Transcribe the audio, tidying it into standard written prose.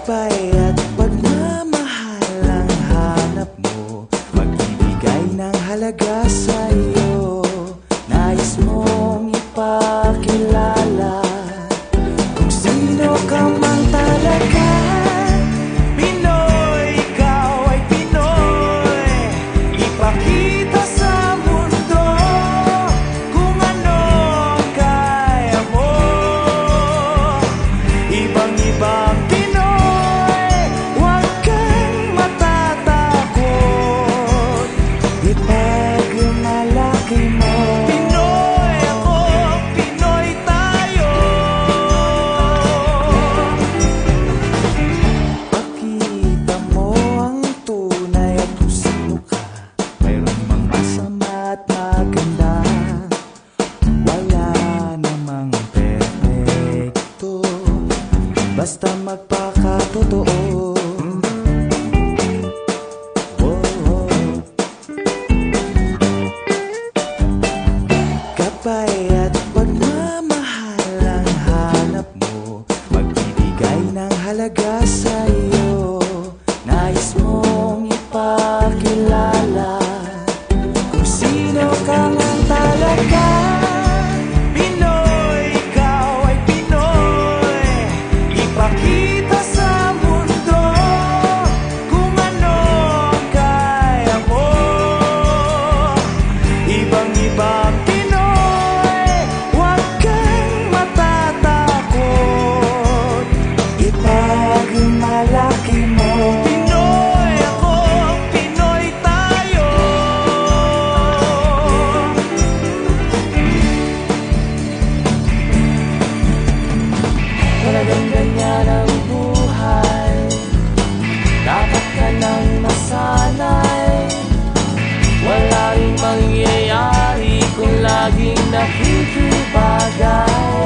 Gabay at pagmamahal ang hanap mo, magbibigay ng halaga sa'yo. Nais mong ipakilala kung sino ka man talaga. Pinoy, ikaw ay Pinoy. Ipakita sa mundo kung ano ang kaya mo. Ibang-ibang Pinoy, huwag kang matatakot. Ipagmalaki mo. Pinoy ako, Pinoy tayo. Pakita mo ang tunay at kung sino ka. Mayroon mang masama at maganda, wala namang perfecto, basta magpakatotoo. Gabay at pagmamahal ang hanap mo, magbibigay ng halaga sa'yo. Nais mong ipakilala kung sino ka man talaga. Pinoy, ikaw ay Pinoy. Ipakita sa mundo kung ano ang kaya mo. Ibang-ibang Pinoy, huwag kang matatakot. Ipagmalaki mo. Pinoy ako, Pinoy tayo. Talagang ganyan ang buhay, dapat ka nang masanay. Wala ring mangyayari kung laging nakikibagay.